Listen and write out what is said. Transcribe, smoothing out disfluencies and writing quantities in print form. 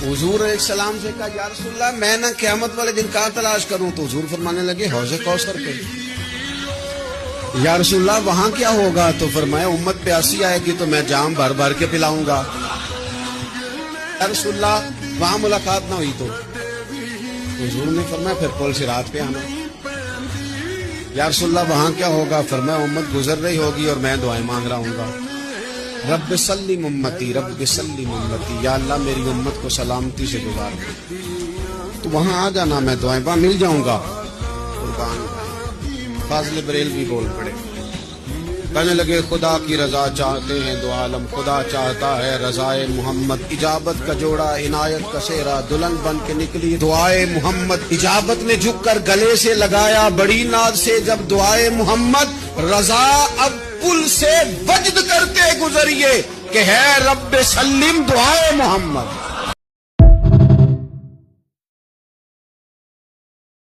حضور علیہ السلام سے کہا یا رسول اللہ میں نہ قیامت والے دن کہاں تلاش کروں؟ تو حضور فرمانے لگے حوض کوثر پہ۔ یا رسول اللہ وہاں کیا ہوگا؟ تو فرمایا امت پیاسی آئے گی تو میں جام بھر بھر کے پلاؤں گا۔ یا رسول اللہ وہاں ملاقات نہ ہوئی تو حضور نے فرمایا پھر پل صراط پہ آنا۔ یا رسول اللہ وہاں کیا ہوگا؟ فرمایا امت گزر رہی ہوگی اور میں دعائیں مانگ رہا ہوں گا، رب سلم امتی رب سلم امتی، یا اللہ میری امت کو سلامتی سے گزار دے۔ تو وہاں آ جانا، میں دعائیں وہاں مل جاؤں گا۔ قربان فاضل بریلوی بول پڑے، کہنے لگے خدا کی رضا چاہتے ہیں دو عالم، خدا چاہتا ہے رضائے محمد، اجابت کا جوڑا عنایت کا سہرا، دلہن بن کے نکلی دعائے محمد، اجابت نے جھک کر گلے سے لگایا بڑی ناز سے جب دعائے محمد، رضا اب پل سے وجد کرتے گزریے کہ ہے رب سلم دعائے محمد۔